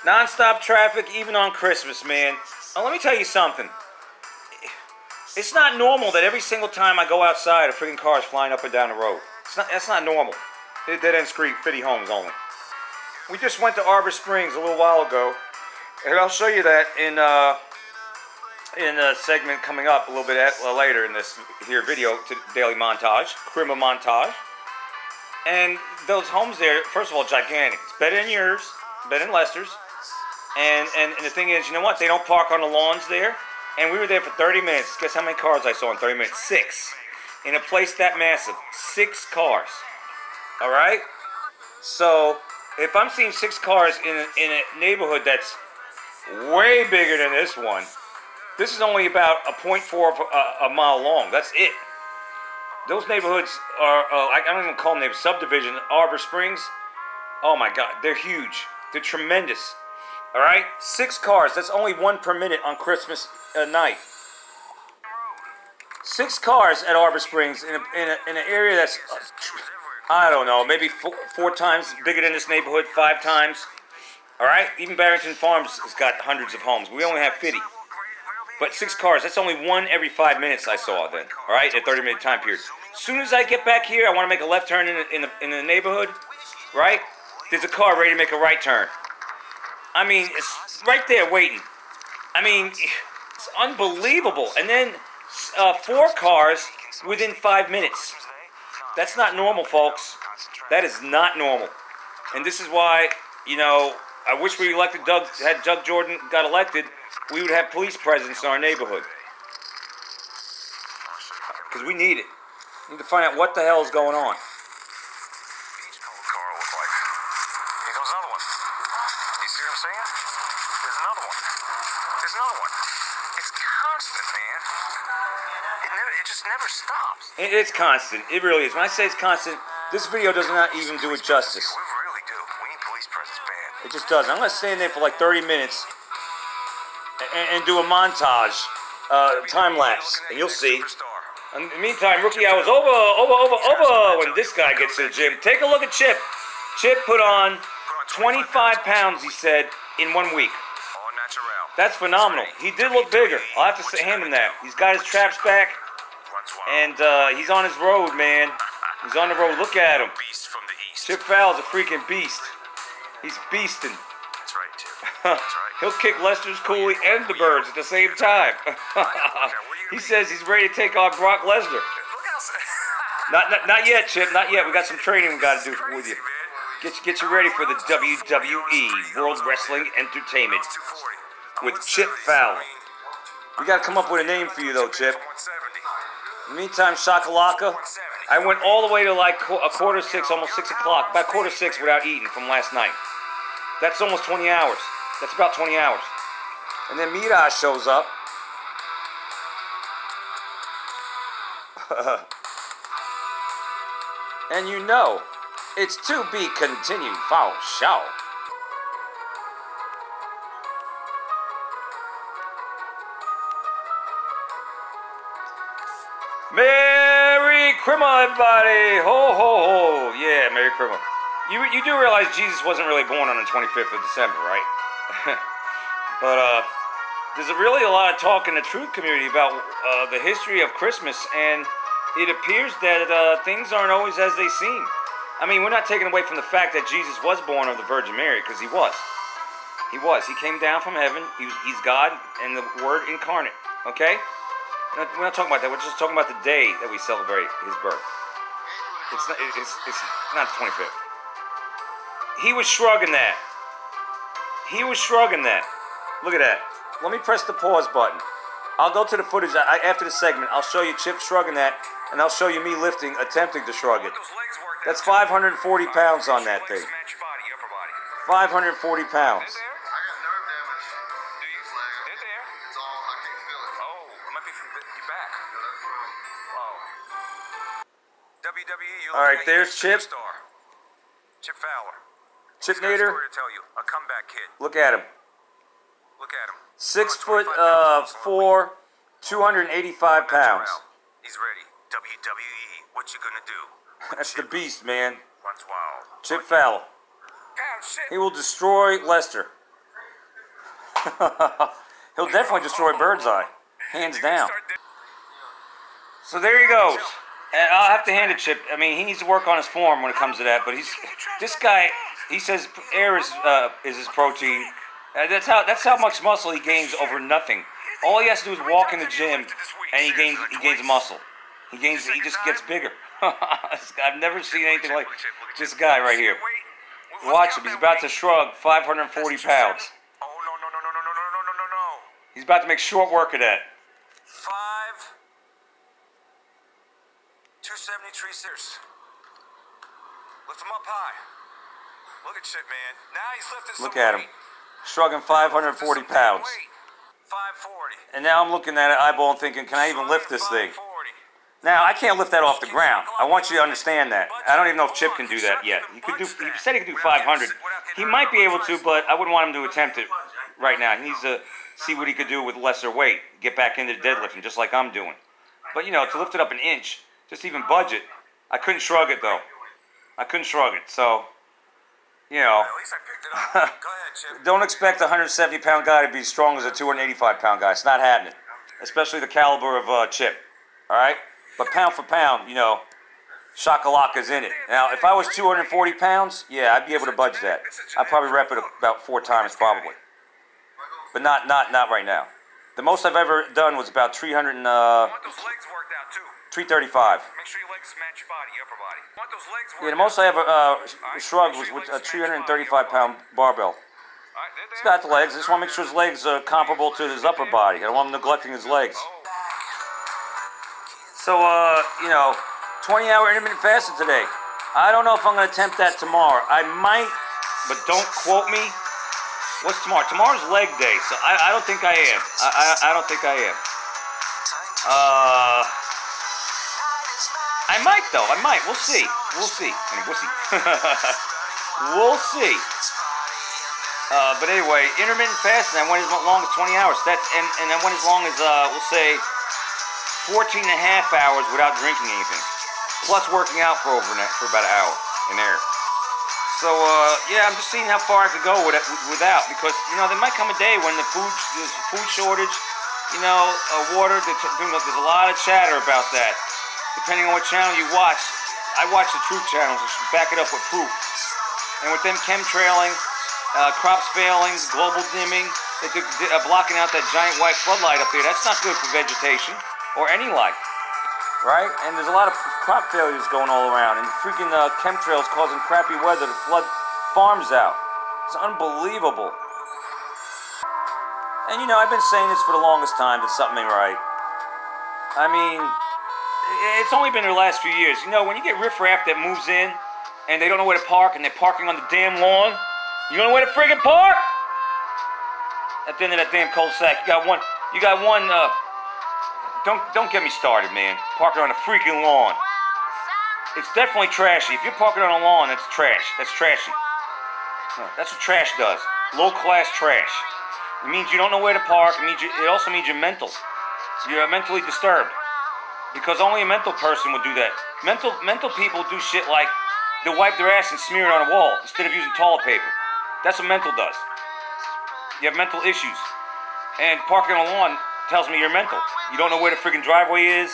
Non-stop traffic, even on Christmas, man. Now, let me tell you something. It's not normal that every single time I go outside, a freaking car is flying up and down the road. That's not normal. It's dead-end street, 50 homes only. We just went to Arbor Springs a little while ago, and I'll show you that in a segment coming up a little bit later in this here video, to daily montage, criminal montage. And those homes there, first of all, gigantic. It's better than yours, better than Lester's. And the thing is, you know what? They don't park on the lawns there. And we were there for 30 minutes. Guess how many cars I saw in 30 minutes? 6. In a place that massive. 6 cars. All right? So, if I'm seeing 6 cars in a neighborhood that's way bigger than this one, this is only about a 0.4 of a mile long. That's it. Those neighborhoods are, I don't even call them neighborhoods, subdivision, Arbor Springs. Oh my God, they're huge. They're tremendous. All right? 6 cars. That's only 1 per minute on Christmas night. 6 cars at Arbor Springs in an area that's, I don't know, maybe 4 times bigger than this neighborhood, 5 times. All right? Even Barrington Farms has got hundreds of homes. We only have 50. But 6 cars, that's only 1 every 5 minutes I saw then. All right? In a 30-minute time period. As soon as I get back here, I want to make a left turn in the neighborhood. Right? There's a car ready to make a right turn. I mean, it's right there waiting. I mean, it's unbelievable. And then 4 cars within 5 minutes. That's not normal, folks. That is not normal. And this is why, you know, I wish we elected had Doug Jordan got elected, we would have police presence in our neighborhood. Because we need it. We need to find out what the hell is going on. Never stops. It's constant. It really is. When I say it's constant, this video does not even do it justice. We really do. We need police presence bad. It just doesn't. I'm going to stand there for like 30 minutes and do a montage, time lapse, and you'll see. In the meantime, Rookie, I was over when this guy gets to the gym. Take a look at Chip. Chip put on 25 pounds, he said, in 1 week. That's phenomenal. He did look bigger. I'll have to hand him that. He's got his traps back. And he's on his road, man. He's on the road. Look at him. Chip Fowler's a freaking beast. He's beasting. That's right, Chip. That's right. He'll kick Lester's Cooley and the Birds at the same time. He says he's ready to take on Brock Lesnar. Not yet, Chip. Not yet. We got some training we got to do with you. Get you ready for the WWE World Wrestling Entertainment with Chip Fowler. We got to come up with a name for you, though, Chip. In the meantime, Shakalaka, I went all the way to like a 5:45, almost 6 o'clock, about 5:45 without eating from last night. That's almost 20 hours. That's about 20 hours. And then Mirage shows up. And you know, it's to be continued, for sure. Merry Christmas, everybody! Ho, ho, ho! Yeah, Merry Christmas. You do realize Jesus wasn't really born on the 25th of December, right? But there's really a lot of talk in the truth community about the history of Christmas, and it appears that things aren't always as they seem. I mean, we're not taking away from the fact that Jesus was born of the Virgin Mary, because he was. He was. He came down from heaven. He's God and the Word incarnate, okay? We're not talking about that. We're just talking about the day that we celebrate his birth. It's not the 25th. He was shrugging that. He was shrugging that. Look at that. Let me press the pause button. I'll go to the footage after the segment. I'll show you Chip shrugging that, and I'll show you me attempting to shrug it. That's 540 pounds on that thing. 540 pounds. All right, there's Chip. Chip Fowler. Chip Nader. A comeback kid. Look at him. Look at him. 6'4", 285 pounds. He's ready. WWE. What you gonna do? That's the beast, man. Runs wild. Chip Fowler. He will destroy Lester. He'll definitely destroy Birdseye, hands down. So there he goes. And I'll have to hand it Chip. I mean, he needs to work on his form when it comes to that. But this guy. He says air is his protein. That's how much muscle he gains over nothing. All he has to do is walk in the gym, and he gains muscle. He just gets bigger. I've never seen anything like this guy right here. Watch him. He's about to shrug 540 pounds. Oh, no. He's about to make short work of that. 273 series. Lift him up high. Look at Chip, man. Now he's lifting some Look at him. weight. Shrugging 540 pounds. 540. And now I'm looking at it eyeball and thinking, can I even lift this thing? 540. Now, I can't lift that off the ground. I want you to understand that. I don't even know if Chip can do that yet. He said he could do 500. He might be able to, but I wouldn't want him to attempt it right now. He needs to see what he could do with lesser weight. Get back into deadlifting, just like I'm doing. But, you know, to lift it up an inch, just even budget, I couldn't shrug it, though. I couldn't shrug it, so... You know, At least I picked it up. Go ahead, Chip. don't expect a 170-pound guy to be as strong as a 285-pound guy. It's not happening, especially the caliber of Chip. All right, but pound for pound, you know, shakalaka's in it. Now, if I was 240 pounds, yeah, I'd be able to budge that. I'd probably rep it about 4 times, probably, but not right now. The most I've ever done was about 300 and I want those legs worked out too. 335. Make sure your legs match your body, upper body. I want those legs worked Yeah, the most I ever shrugged was with a 335-pound barbell. He's got the legs. I just want to make sure his legs are comparable to his upper body. I don't want him neglecting his legs. So, you know, 20-hour intermittent fasting today. I don't know if I'm going to attempt that tomorrow. I might, but don't quote me. What's tomorrow? Tomorrow's leg day, so I don't think I am. I don't think I am. I might, though. I might. We'll see. We'll see. I mean, we'll see. We'll see. But anyway, intermittent fasting, I went as long as 20 hours. And I went as long as, we'll say, 14 and a half hours without drinking anything. Plus working out for about an hour in there. So, yeah, I'm just seeing how far I could go without. Because, you know, there might come a day when there's a food shortage, you know, water. There's a lot of chatter about that. Depending on what channel you watch. I watch the truth channels, which back it up with proof. And with them chemtrailing, crops failing, global dimming, blocking out that giant white floodlight up there, that's not good for vegetation or any life, right? And there's a lot of crop failures going all around, and freaking chemtrails causing crappy weather to flood farms out. It's unbelievable. And you know, I've been saying this for the longest time that something ain't right. I mean, it's only been the last few years. You know, when you get riffraff that moves in and they don't know where to park and they're parking on the damn lawn, you don't know where to friggin' park? At the end of that damn cul-de-sac, you got one, don't get me started, man. Parking on the freaking lawn. It's definitely trashy. If you're parking on a lawn, that's trash. That's trashy. That's what trash does. Low-class trash. It means you don't know where to park. It also means you're mental. You're mentally disturbed. Because only a mental person would do that. Mental people do shit like they'll wipe their ass and smear it on a wall instead of using toilet paper. That's what mental does. You have mental issues. And parking on a lawn tells me you're mental. You don't know where the freaking driveway is.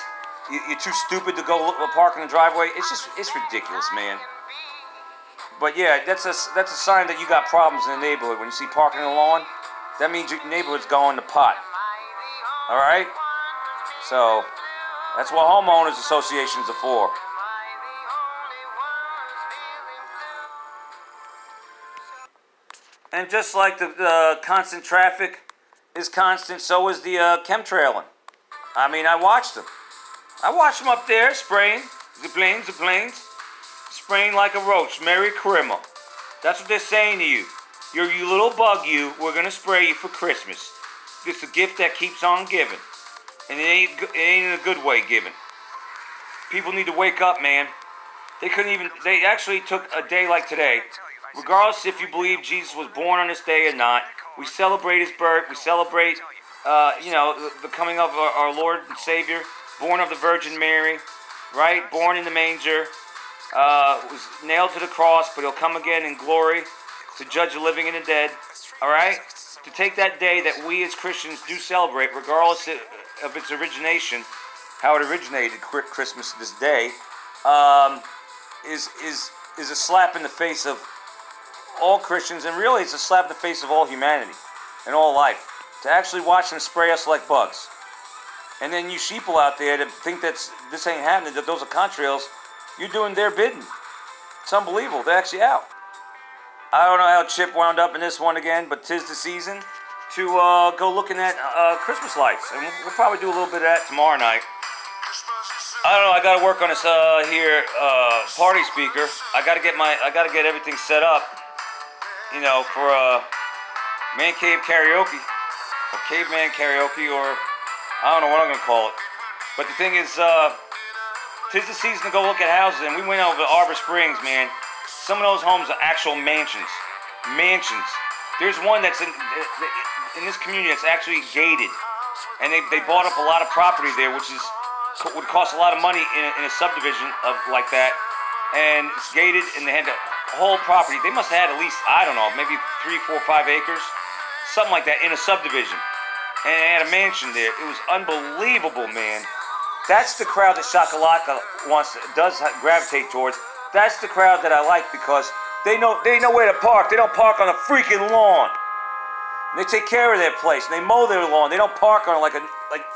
You're too stupid to go park in the driveway. It's ridiculous, man. But yeah, that's a sign that you got problems in the neighborhood. When you see parking on the lawn, that means your neighborhood's going to pot. All right? So that's what homeowners associations are for. And just like the constant traffic is constant, so is the chemtrailing. I mean, I watched them. I watched them up there spraying, the planes, spraying like a roach. Merry Christmas. That's what they're saying to you. You little bug you, we're going to spray you for Christmas. It's a gift that keeps on giving. And it ain't in a good way given. People need to wake up, man. They actually took a day like today. Regardless if you believe Jesus was born on this day or not, we celebrate his birth. We celebrate, you know, the coming of our Lord and Savior, born of the Virgin Mary, right? Born in the manger, was nailed to the cross, but he'll come again in glory to judge the living and the dead, all right? to take that day that we as Christians do celebrate, regardless of its origination, how it originated, Christmas, this day, is a slap in the face of all Christians, and really it's a slap in the face of all humanity and all life. To actually watch them spray us like bugs. And then you sheeple out there that think this ain't happening, that those are contrails, you're doing their bidding. It's unbelievable. They're actually out. I don't know how Chip wound up in this one again, but 'tis the season to go looking at Christmas lights. And we'll probably do a little bit of that tomorrow night. I don't know, I gotta work on this party speaker. I gotta get everything set up, you know, for man cave karaoke. Or caveman karaoke, or I don't know what I'm gonna call it. But the thing is, 'tis the season to go look at houses, and we went over to Arbor Springs, man. Some of those homes are actual mansions. Mansions. There's one that's in this community that's actually gated, and they bought up a lot of property there, which would cost a lot of money in a subdivision of like that. And it's gated, and they had the whole property. They must have had at least, I don't know, maybe 3, 4, 5 acres. Something like that in a subdivision. And they had a mansion there. It was unbelievable, man. That's the crowd that Shakalaka does gravitate towards. That's the crowd that I like because they know where to park. They don't park on a freaking lawn. And they take care of their place. And they mow their lawn. They don't park on it like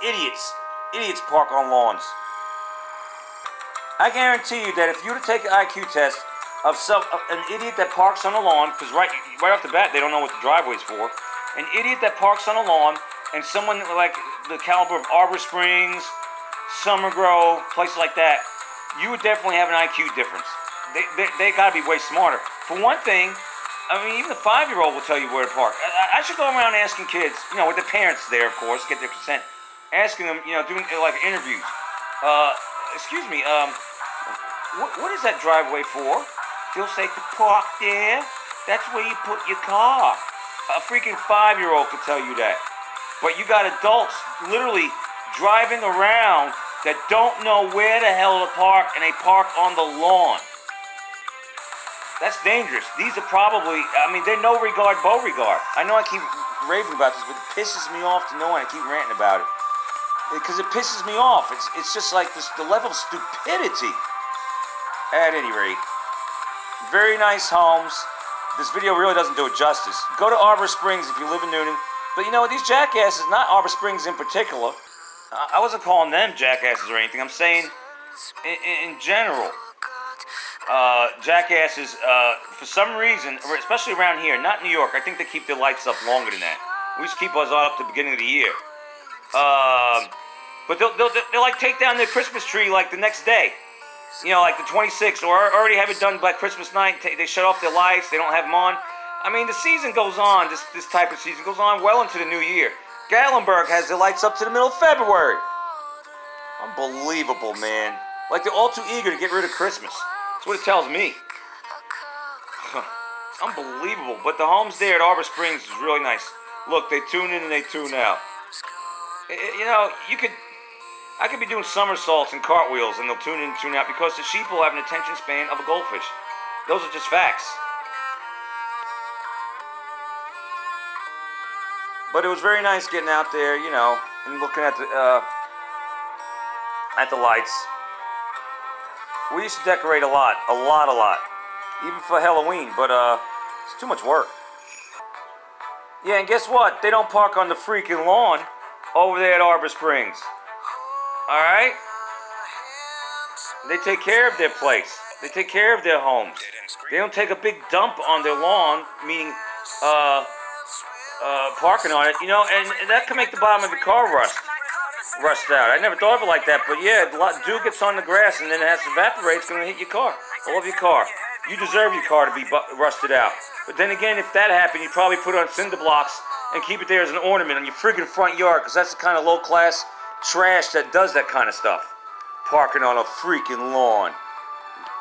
idiots. Idiots park on lawns. I guarantee you that if you were to take an IQ test of an idiot that parks on a lawn, because right off the bat they don't know what the driveway's for. An idiot that parks on a lawn, and someone like the caliber of Arbor Springs, Summer Grove, places like that, you would definitely have an IQ difference. They gotta be way smarter. For one thing, I mean, even the 5-year-old will tell you where to park. I should go around asking kids, you know, with the parents there, of course, get their consent, asking them, you know, doing like interviews. Excuse me, what is that driveway for? They'll say to park there. That's where you put your car. A freaking 5-year-old could tell you that. But you got adults literally driving around that don't know where the hell to park, and they park on the lawn. That's dangerous. These are probably, I mean, they're no regard, Beauregard. I know I keep raving about this, but it pisses me off to no end. I keep ranting about it. Because it pisses me off. It's just like the level of stupidity. At any rate, very nice homes. This video really doesn't do it justice. Go to Arbor Springs if you live in Newnan. But you know what? These jackasses, not Arbor Springs in particular, I wasn't calling them jackasses or anything. I'm saying in general, jackasses, for some reason, especially around here, not New York, I think they keep their lights up longer than that. We used to keep ours on up to the beginning of the year. But they'll like take down their Christmas tree like the next day. You know, like the 26th, or already have it done by Christmas night. They shut off their lights. They don't have them on. I mean, the season goes on. This type of season goes on well into the new year. Gallenberg has their lights up to the middle of February. Unbelievable, man. Like they're all too eager to get rid of Christmas. That's what it tells me. It's unbelievable. But the homes there at Arbor Springs is really nice. Look, they tune in and they tune out. You know, I could be doing somersaults and cartwheels and they'll tune in and tune out because the sheep will have an attention span of a goldfish. Those are just facts. But it was very nice getting out there, you know, and looking at the lights. We used to decorate a lot. Even for Halloween, but it's too much work. Yeah, and guess what? They don't park on the freaking lawn over there at Arbor Springs. Alright? They take care of their place. They take care of their homes. They don't take a big dump on their lawn, meaning parking on it, you know, and that can make the bottom of the car rust out. I never thought of it like that, but yeah, dew gets on the grass and then it has to evaporate, it's going to hit your car. I love your car. You deserve your car to be rusted out. But then again, if that happened, you'd probably put it on cinder blocks and keep it there as an ornament on your friggin' front yard, because that's the kind of low-class trash that does that kind of stuff. Parking on a freaking lawn.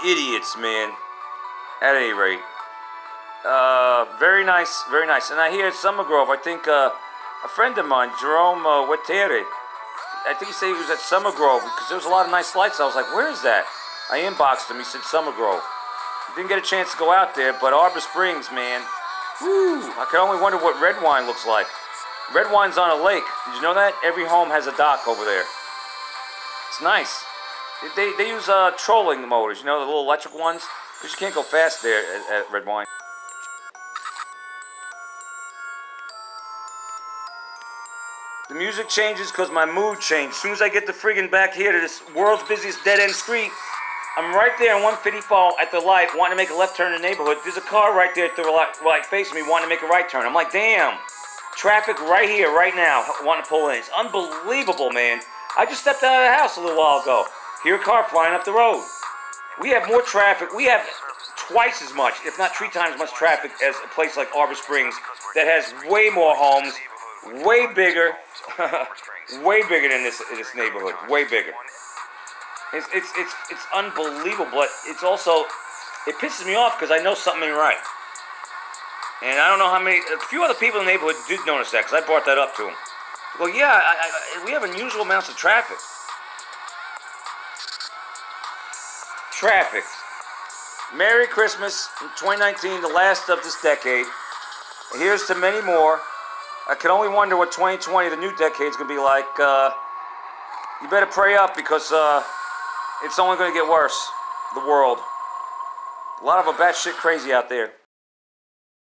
Idiots, man. At any rate. Very nice, very nice. And I hear at Summer Grove, I think a friend of mine, Jerome Wettere, I think he said he was at Summer Grove because there was a lot of nice lights. I was like, where is that? I inboxed him. He said Summer Grove. Didn't get a chance to go out there, but Arbor Springs, man, Woo! I can only wonder what red wine looks like. Red wine's on a lake. Did you know that? Every home has a dock over there. It's nice. They use trolling motors, you know, the little electric ones, because you can't go fast there at red wine. The music changes because my mood changed. As soon as I get the friggin' back here to this world's busiest dead-end street, I'm right there on 154 at the light, wanting to make a left turn in the neighborhood. There's a car right there at the right facing me, wanting to make a right turn. I'm like, damn. Traffic right here, right now, wanting to pull in. It's unbelievable, man. I just stepped out of the house a little while ago. Hear a car flying up the road. We have more traffic. We have twice as much, if not 3 times as much traffic as a place like Arbor Springs that has way more homes, way bigger, way bigger than this neighborhood, way bigger. It's unbelievable, but it's also, it pisses me off because I know something ain't right. And I don't know how many, a few other people in the neighborhood did notice that because I brought that up to them. They go, yeah, we have unusual amounts of traffic. Traffic. Merry Christmas in 2019, the last of this decade. Here's to many more. I can only wonder what 2020, the new decade, is going to be like. You better pray up because it's only going to get worse. The world. A lot of a batshit crazy out there.